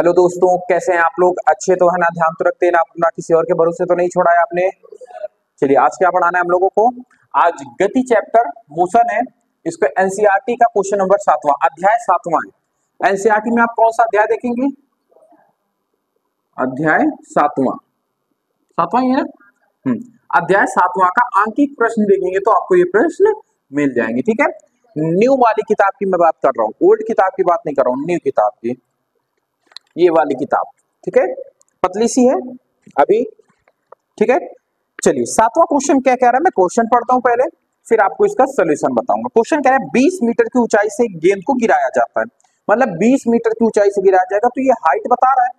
Hello दोस्तों, कैसे हैं आप लोग? अच्छे तो है ना? ध्यान तो रखते हैं ना अपना, किसी और के भरोसे तो नहीं छोड़ा है आपने। चलिए, आज क्या पढ़ाना है हम लोगों को? आज गति चैप्टर मोशन है। इसको एनसीईआरटी का क्वेश्चन नंबर 7वां अध्याय 7वां है। एनसीईआरटी में आप कौन सा अध्याय देखेंगे? अध्याय 7वां। 7वां ही है ना? अध्याय 7वां का आंकिक प्रश्न देखेंगे तो आपको ये प्रश्न मिल जाएंगे। ठीक है, न्यू वाली किताब की मैं बात कर रहा हूँ, ओल्ड किताब की बात नहीं कर रहा हूँ, न्यू किताब की, ये वाली किताब। ठीक है, पतली सी है अभी। ठीक है, चलिए 7वां क्वेश्चन क्या कह रहा है, मैं क्वेश्चन पढ़ता हूं पहले, फिर आपको इसका सोल्यूशन बताऊंगा। क्वेश्चन कह रहा है 20 मीटर की ऊंचाई से गेंद को गिराया जाता है, मतलब 20 मीटर की ऊंचाई से गिराया जाएगा, तो ये हाइट बता रहा है।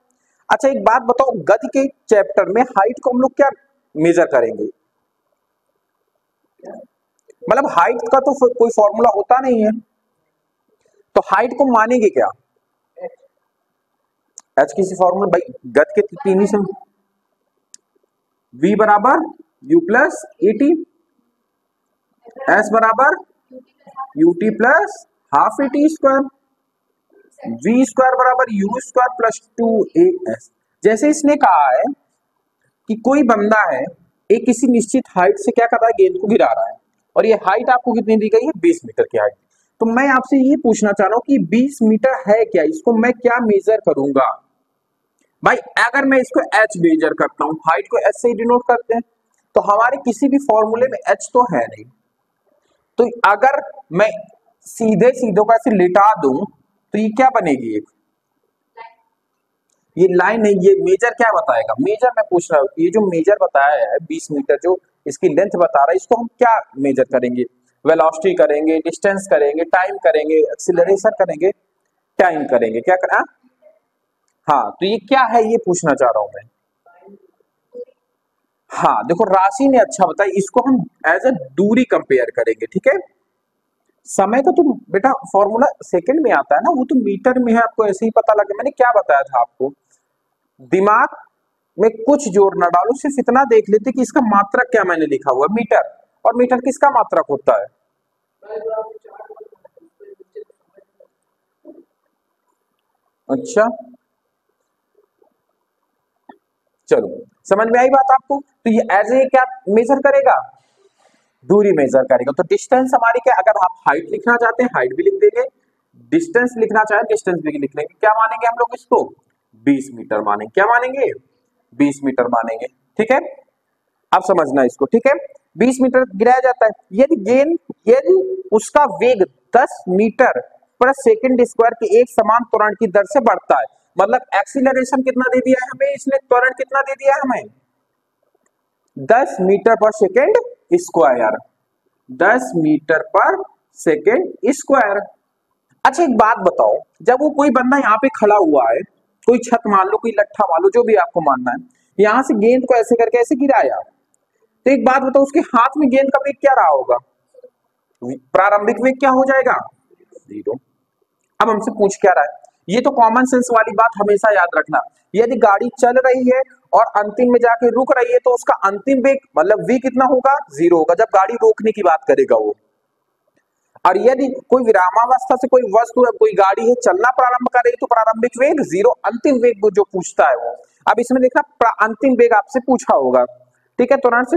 अच्छा, एक बात बताओ, गति के चैप्टर में हाइट को हम लोग क्या मेजर करेंगे? मतलब हाइट का तो कोई फॉर्मूला होता नहीं है, तो हाइट को मानेंगे क्या? एच किसी फॉर्मूला, भाई गति के तीन ही से, v बराबर u plus e t, s बराबर u t plus half e t square, v square बराबर यू स्क्वायर प्लस 2as। जैसे इसने कहा है कि कोई बंदा है, एक किसी निश्चित हाइट से क्या कर रहा है, गेंद को गिरा रहा है, और ये हाइट आपको कितनी दी गई है? 20 मीटर की हाइट। तो मैं आपसे ये पूछना चाह रहा हूं कि 20 मीटर है क्या, इसको मैं क्या मेजर करूंगा? भाई अगर मैं इसको h मेजर करता हूं, हाइट को h से ही डिनोट करते हैं, तो हमारे किसी भी फॉर्मूले में h तो है नहीं, तो अगर मैं सीधे सीधों का ऐसे लिटा दूं तो ये क्या बनेगी? एक ये लाइन है, ये मेजर क्या बताएगा? मेजर मैं पूछ रहा हूं, ये जो मेजर बताया है 20 मीटर, जो इसकी लेंथ बता रहा है, इसको हम क्या मेजर करेंगे? वेलोसिटी करेंगे, डिस्टेंस करेंगे, टाइम करेंगे, एक्सीलरेशन करेंगे, टाइम करेंगे, क्या करें? हाँ, तो ये क्या है, ये पूछना चाह रहा हूं मैं। हाँ देखो, राशि ने अच्छा बताया, इसको हम एज ए दूरी कंपेयर करेंगे। ठीक है, समय का तो बेटा फॉर्मूला सेकंड में आता है ना, वो तो मीटर में है, आपको ऐसे ही पता लगे। मैंने क्या बताया था आपको, दिमाग में कुछ जोर ना डालो, सिर्फ इतना देख लेते कि इसका मात्रक क्या मैंने लिखा हुआ है, मीटर। और मीटर किसका मात्रक होता है? अच्छा, चलो समझ में आई बात आपको। तो ये एज ए क्या मेजर करेगा? दूरी मेजर करेगा। तो डिस्टेंस हमारी क्या, अगर आप हाइट लिखना चाहते हैं हाइट भी लिख देंगे, डिस्टेंस लिखना चाहें डिस्टेंस भी लिख लेंगे। क्या मानेंगे हम लोग इसको? 20 मीटर मानेंगे। क्या मानेंगे? 20 मीटर मानेंगे। ठीक है, अब समझना इसको। ठीक है, 20 मीटर गिराया जाता है, यदि उसका वेग 10 मीटर पर सेकंड स्क्वायर के एक समान त्वरण की दर से बढ़ता है, मतलब एक्सीलरेशन कितना दे दिया है हमें इसने, त्वरण कितना दे दिया है हमें? 10 मीटर पर सेकेंड स्क्वायर, 10 मीटर पर सेकेंड स्क्वायर। अच्छा, एक बात बताओ, जब वो कोई बंदा यहाँ पे खड़ा हुआ है, कोई छत मान लो, कोई लट्ठा मान लो, जो भी आपको मानना है, यहां से गेंद को ऐसे करके ऐसे गिराया, तो एक बात बताओ, उसके हाथ में गेंद का वेग क्या रहा होगा? प्रारंभिक वेग क्या हो जाएगा? 0। अब हमसे पूछ क्या रहा है, ये तो कॉमन सेंस वाली बात हमेशा याद रखना। यदि गाड़ी चल रही है और अंतिम में जाके रुक रही है, तो उसका अंतिम वेग मतलब v कितना होगा? 0 होगा, जब गाड़ी रोकने की बात करेगा वो। और यदि कोई विरामावस्था से कोई वस्तु है, कोई गाड़ी है, चलना प्रारंभ कर रही, तो प्रारंभिक वेग 0, अंतिम वेग वो जो पूछता है वो। अब इसमें देखना, अंतिम वेग आपसे पूछा होगा। ठीक है, तुरंत से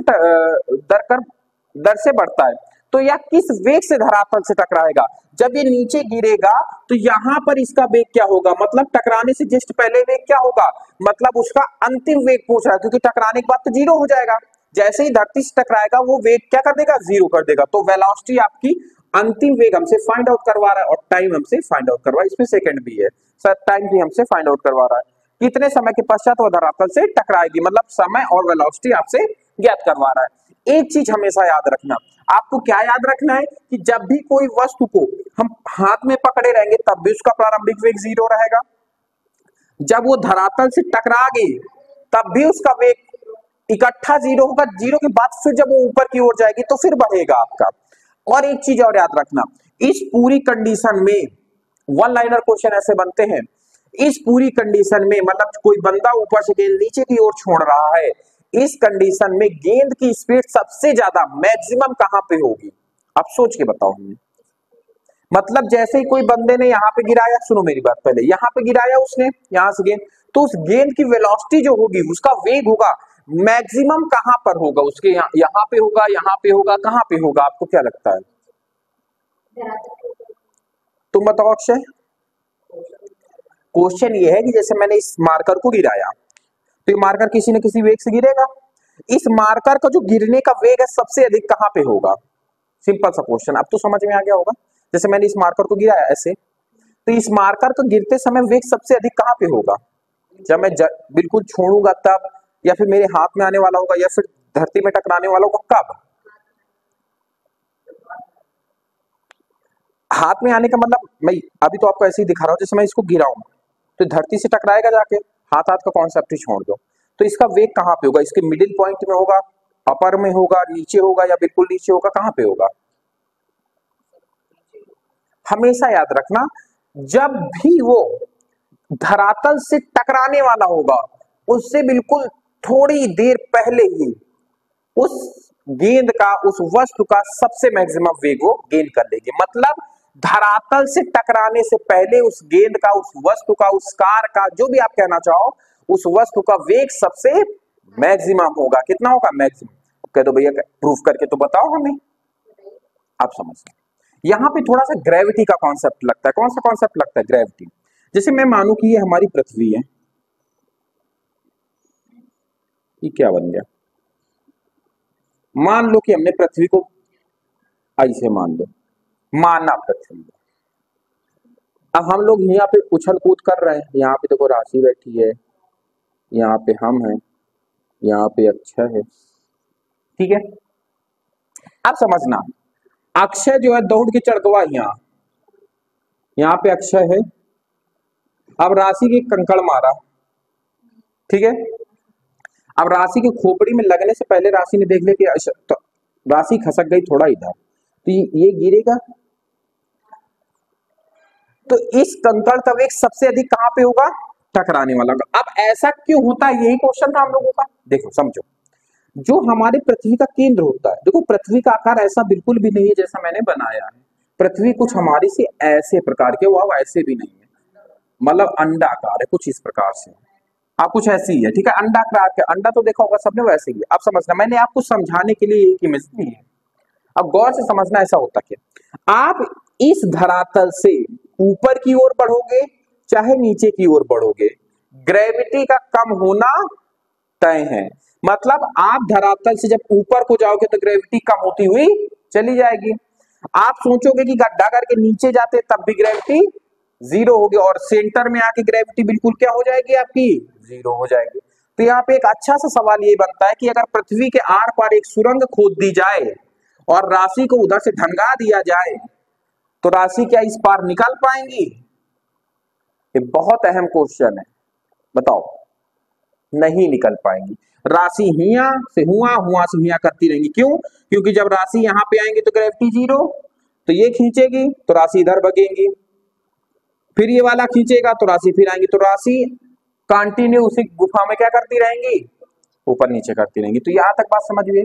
दर से बढ़ता है, तो यह किस वेग से धरातल से टकराएगा? जब ये नीचे गिरेगा तो यहां पर इसका वेग क्या होगा, मतलब टकराने से जस्ट पहले वेग क्या होगा, मतलब उसका अंतिम वेग पूछ रहा है, क्योंकि टकराने के बाद तो 0 हो जाएगा। जैसे ही धरती से टकराएगा वो वेग क्या कर देगा? 0 कर देगा। तो वेलोसिटी आपकी अंतिम वेग हमसे फाइंड आउट करवा रहा है, और टाइम हमसे फाइंड आउट करवा, इसमें सेकंड भी है सर, टाइम भी हमसे फाइंड आउट करवा रहा है। कितने समय के पश्चात वो धरातल से टकराएगी, मतलब समय और वेलोसिटी आपसे ज्ञात करवा रहा है। एक चीज हमेशा याद रखना, आपको क्या याद रखना है कि जब भी कोई वस्तु को हम हाथ में पकड़े रहेंगे तब भी उसका प्रारंभिक वेग 0 रहेगा, जब वो धरातल से टकरा गई तब भी उसका वेग इकट्ठा 0 होगा, 0 के बाद फिर जब वो ऊपर की ओर जाएगी तो फिर बढ़ेगा आपका। और एक चीज और याद रखना, इस पूरी कंडीशन में वन लाइनर क्वेश्चन ऐसे बनते हैं, इस पूरी कंडीशन में मतलब कोई बंदा ऊपर से गेंद नीचे की ओर छोड़ रहा है, इस कंडीशन में गेंद की स्पीड सबसे ज्यादा मैक्सिमम कहां पे होगी? आप सोच के बताओ हमें। मतलब जैसे ही कोई बंदे ने यहाँ पे गिराया, सुनो मेरी बात पहले, यहाँ पे गिराया उसने, यहाँ से गेंद, तो उस गेंद की वेलोसिटी जो होगी, उसका वेग होगा, मैक्सिमम कहां पर होगा उसके, यहाँ पे होगा, यहाँ पे होगा, कहां पे होगा, आपको क्या लगता है? तुम बताओ अक्षय। क्वेश्चन ये है कि जैसे मैंने इस मार्कर को गिराया, तो ये मार्कर किसी न किसी वेग से गिरेगा, इस मार्कर का जो गिरने का वेग है सबसे अधिक कहां पे होगा? सिंपल सा क्वेश्चन, अब तो समझ में आ गया होगा। जैसे मैंने इस मार्कर को गिराया ऐसे, तो इस मार्कर को गिरते समय वेग सबसे अधिक कहां पे होगा? जब मैं बिल्कुल छोड़ूंगा तब, या फिर मेरे हाथ में आने वाला होगा, या फिर धरती में टकराने वाला होगा, कब? हाथ में आने का मतलब, मैं अभी तो आपको ऐसे ही दिखा रहा हूं, जैसे मैं इसको गिराऊं तो धरती से टकराएगा जाके, हाथ हाथ का कॉन्सेप्ट ही छोड़ दो। तो इसका वेग कहां पे होगा? इसके मिडिल पॉइंट में होगा, अपर में होगा, नीचे होगा, या बिल्कुल नीचे होगा, कहां पे होगा? हमेशा याद रखना, जब भी वो धरातल से टकराने वाला होगा, उससे बिल्कुल थोड़ी देर पहले ही उस गेंद का, उस वस्तु का सबसे मैक्सिमम वेग वो गेन कर लेगी। मतलब धरातल से टकराने से पहले उस गेंद का, उस वस्तु का, उस कार का, जो भी आप कहना चाहो, उस वस्तु का वेग सबसे मैक्सिमम होगा। कितना होगा? मैक्सिमम। कह दो भैया, प्रूफ करके तो बताओ हमें। आप समझ, यहां पे थोड़ा सा ग्रेविटी का कॉन्सेप्ट लगता है। कौन सा कॉन्सेप्ट लगता है? ग्रेविटी। जैसे मैं मानू कि ये हमारी पृथ्वी है, ये क्या बन गया, मान लो कि हमने पृथ्वी को ऐसे मान लो, माना पृथ्वी। अब हम लोग यहाँ पे उछल कूद कर रहे हैं, यहाँ पे देखो राशि बैठी है, यहाँ पे हम हैं, यहाँ पे अक्षय है, ठीक है। अब समझना, अक्षय जो है दौड़ के चढ़ गया यहाँ पे अक्षय है, अब राशि के कंकड़ मारा, ठीक है। अब राशि की खोपड़ी में लगने से पहले राशि ने देख लिया कि तो राशि खसक गई थोड़ा इधर, तो ये गिरेगा, तो इस कंकड़ का वेग सबसे अधिक कहां पे होगा? टकराने वाला। अब ऐसा क्यों होता है, यही क्वेश्चन था हम लोगों का। देखो समझो, जो हमारे पृथ्वी का केंद्र होता है, देखो पृथ्वी का आकार ऐसा बिल्कुल भी नहीं है जैसा मैंने बनाया है। पृथ्वी कुछ हमारी से ऐसे प्रकार के, वो ऐसे भी नहीं है, मतलब अंडाकार है कुछ इस प्रकार से, आप कुछ ऐसी ही है, ठीक है। अंडाकार के, अंडा तो देखा होगा सबने, वैसे ही है। अब समझना, मैंने आपको समझाने के लिए एक इमेज दी है, अब गौर से समझना ऐसा होता क्या, आप इस धरातल से ऊपर की ओर बढ़ोगे चाहे नीचे की ओर बढ़ोगे, ग्रेविटी का कम होना तय है। मतलब आप धरातल से जब ऊपर को जाओगे तो ग्रेविटी कम होती हुई चली जाएगी। आप सोचोगे कि गड्ढा करके नीचे जाते तब भी ग्रेविटी जीरो होगी, और सेंटर में आके ग्रेविटी बिल्कुल क्या हो जाएगी? आपकी जीरो हो जाएगी। तो यहाँ पे एक अच्छा सा सवाल ये बनता है कि अगर पृथ्वी के आर पार एक सुरंग खोद दी जाए और राशि को उधर से ढंगा दिया जाए, तो राशि क्या इस पार निकल पाएंगी? ये बहुत अहम क्वेश्चन है, बताओ। नहीं निकल पाएंगी। राशि हिया से हुआ, हुआ से हिया करती रहेंगी। क्यों? क्योंकि जब राशि यहां पे आएंगे तो ग्रेविटी जीरो, तो ये खींचेगी तो राशि इधर भगेंगी, फिर ये वाला खींचेगा तो राशि फिर आएंगी, तो राशि कंटिन्यू उसी गुफा में क्या करती रहेंगी? ऊपर नीचे करती रहेंगी। तो यहां तक बात समझिए।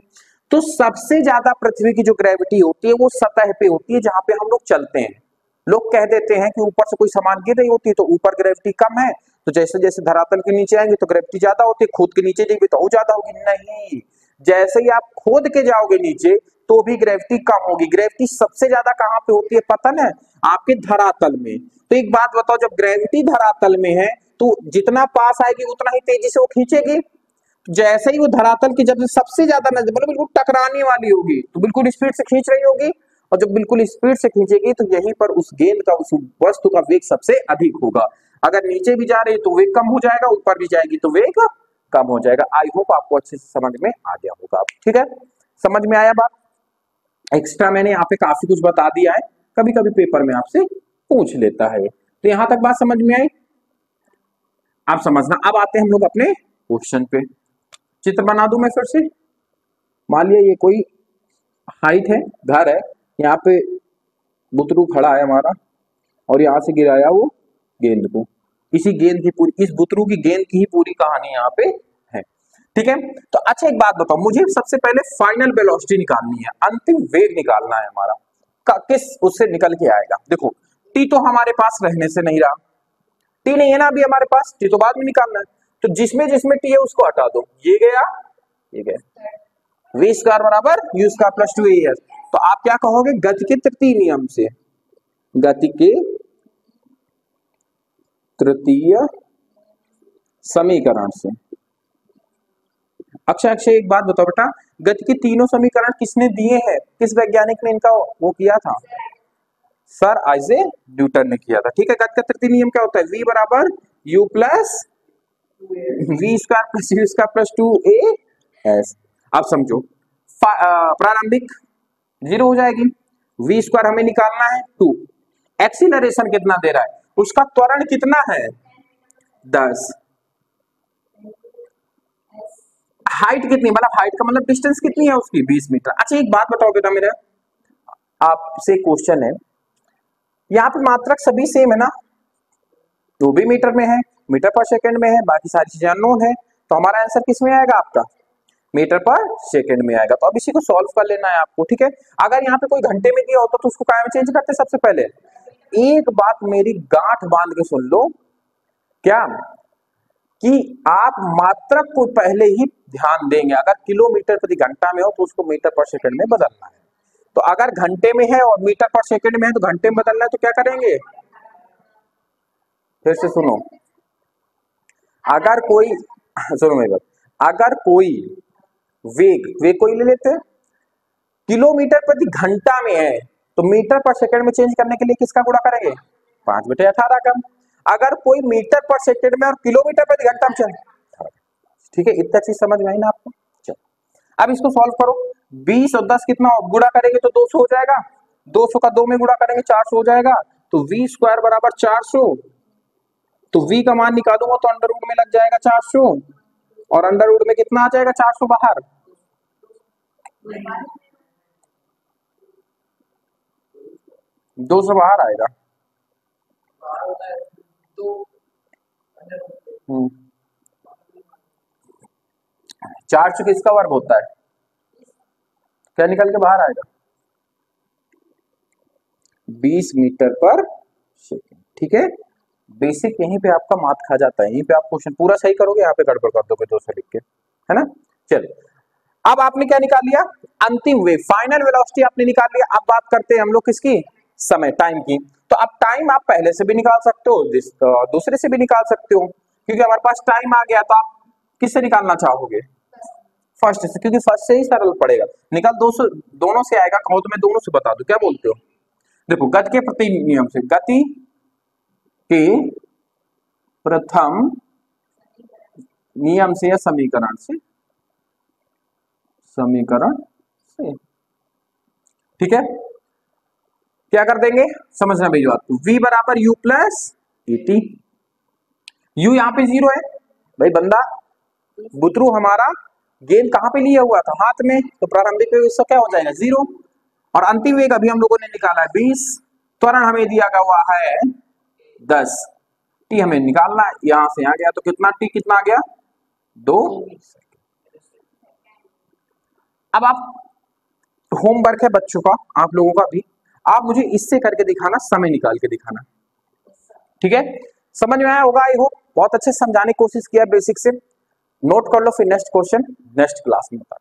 तो सबसे ज्यादा पृथ्वी की जो ग्रेविटी होती है वो सतह पे होती है, जहां पे हम लोग चलते हैं। लोग कह देते हैं कि ऊपर से कोई सामान गिर रही होती है तो ऊपर ग्रेविटी कम है, तो जैसे जैसे धरातल के नीचे आएंगे तो ग्रेविटी ज्यादा होती है, खोद के नीचे जाएंगे तो और ज्यादा होगी। नहीं, जैसे ही आप खोद के जाओगे नीचे तो भी ग्रेविटी कम होगी। ग्रेविटी सबसे ज्यादा कहां पे होती है पता है? आपके धरातल में। तो एक बात बताओ, जब ग्रेविटी धरातल में है तो जितना पास आएगी उतना ही तेजी से वो खींचेगी। जैसे ही वो धरातल की जब सबसे ज्यादा नजदीक, मतलब बिल्कुल टकराने वाली होगी, तो बिल्कुल स्पीड से खींच रही होगी, और जब बिल्कुल स्पीड से खींचेगी तो यहीं पर उस गेंद का, उस वस्तु का वेग सबसे अधिक होगा। अगर नीचे भी जा रही है तो वेग कम हो जाएगा, ऊपर भी जाएगी तो वेग कम हो जाएगा। आई होप आपको अच्छे से समझ में आ गया होगा, ठीक है। समझ में आया बात? एक्स्ट्रा मैंने यहाँ पे काफी कुछ बता दिया है, कभी कभी पेपर में आपसे पूछ लेता है। तो यहां तक बात समझ में आई? आप समझना। अब आते हैं हम लोग अपने क्वेश्चन पे। चित्र बना दूं मैं फिर से। मान लिया ये कोई हाइट है, घर है, यहाँ पे बुतरू खड़ा है हमारा, और यहाँ से गिराया वो गेंद को। इसी गेंद की पूरी, इस बुतरू की गेंद की ही पूरी कहानी यहाँ पे है, ठीक है। तो अच्छा एक बात बताओ, मुझे सबसे पहले फाइनल वेलोसिटी निकालनी है, अंतिम वेग निकालना है हमारा। किस उससे निकल के आएगा। देखो टी तो हमारे पास रहने से नहीं रहा, टी नहीं है ना अभी हमारे पास, टी तो बाद में निकालना है, तो जिसमें जिसमें टी है उसको हटा दो, ये गया ये गया, वी स्क्वायर बराबर यू स्क्वायर प्लस 2as। तो आप क्या कहोगे, गति के तृतीय नियम से, गति के तृतीय समीकरण से। अक्षय अक्षय एक बात बताओ बेटा, गति के तीनों समीकरण किसने दिए हैं, किस वैज्ञानिक ने इनका वो किया था, सर आइजैक न्यूटन ने किया था। ठीक है, गति का तृतीय नियम क्या होता है, v बराबर u plus v square plus u square plus 2as। अब समझो प्रारंभिक 0 हो जाएगी, v स्क्वायर हमें निकालना है 2, एक्सीलरेशन कितना दे रहा है, उसका त्वरण कितना है 10, हाइट कितनी, मतलब हाइट का मतलब डिस्टेंस कितनी है उसकी 20 मीटर। अच्छा एक बात बताओ बेटा, मेरा आपसे क्वेश्चन है, यहाँ पे मात्रक सभी सेम है ना, जो भी मीटर में है, मीटर पर सेकंड में है, बाकी सारी चीजें अननोन है, तो हमारा आंसर किस में आएगा आपका, मीटर पर सेकंड में आएगा। तो अब इसी को सॉल्व कर लेना है आपको। ठीक है, अगर यहाँ पे कोई घंटे में दिया होता तो उसको क्या में चेंज करते सबसे पहले। एक बात मेरी गांठ बांध के सुन लो, क्या कि आप मात्रक को पहले ही ध्यान देंगे, अगर किलोमीटर प्रति घंटा में हो तो उसको मीटर पर सेकंड में बदलना है, तो अगर घंटे में है और मीटर पर सेकंड में है तो घंटे में बदलना है, तो क्या करेंगे, फिर से सुनो, अगर कोई सुनो मेरी बात, अगर कोई वेग को ही ले लेते हैं, किलोमीटर प्रति घंटा में है तो मीटर पर सेकंड में चेंज करने के लिए किसका गुणा करेंगे, 5/18 का। अगर कोई मीटर पर सेकंड में और किलोमीटर प्रति घंटा में चेंज, ठीक है, इतना चीज समझ में आई ना आपको। चलो अब इसको सॉल्व करो, 20 और 10 कितना गुणा करेंगे तो 200 हो जाएगा, 200 का 2 में गुणा करेंगे 400 हो जाएगा, तो v स्क्वायर बराबर 400, तो v का मान निकालूंगा तो अंडर रूट में लग जाएगा 400, और अंडर रूट में कितना आ जाएगा 400 बाहर, 200 बाहर आएगा। 400 किसका वर्ग होता है, क्या निकल के बाहर आएगा, 20 मीटर पर सेकंड। ठीक है, बेसिक यहीं पे आपका मात खा जाता है, यहीं पे आप क्वेश्चन पूरा सही करोगे, यहाँ पे गड़बड़ कर दोगे 200 लिख के, है ना। चलो अब आपने क्या निकाल लिया, अंतिम वेग, फाइनल वेलोसिटी आपने निकाल लिया। अब बात करते हैं हम लोग किसकी, समय, टाइम की। तो अब टाइम आप पहले से भी निकाल सकते हो, दूसरे से भी निकाल सकते हो, क्योंकि हमारे पास टाइम आ गया, तो आप किससे निकालना चाहोगे, फर्स्ट से, क्योंकि फर्स्ट से ही सरल पड़ेगा। निकाल 200 दोनों से आएगा, कहो तो मैं दोनों से बता दूं, क्या बोलते हो। देखो गति के प्रति नियम से, गति के प्रथम नियम से या समीकरण से, ठीक है, क्या कर देंगे, समझना मेरी बात को, v बराबर u प्लस टी, u यहाँ पे 0 है भाई, बंदा बुतरू हमारा गेंद कहां पे लिया हुआ था, हाथ में, तो प्रारंभिक वेग इसका क्या हो जाएगा 0, और अंतिम वेग अभी हम लोगों ने निकाला है 20, त्वरण हमें दिया गया हुआ है 10, टी हमें निकालना है, यहां से यहां गया तो कितना टी कितना आ गया 2। अब आप होमवर्क है बच्चों का, आप लोगों का भी, आप मुझे इससे करके दिखाना, समय निकाल के दिखाना, ठीक है। समझ में आया होगा आई होप, बहुत अच्छे से समझाने की कोशिश किया बेसिक से, नोट कर लो, फिर नेक्स्ट क्वेश्चन नेक्स्ट क्लास में बता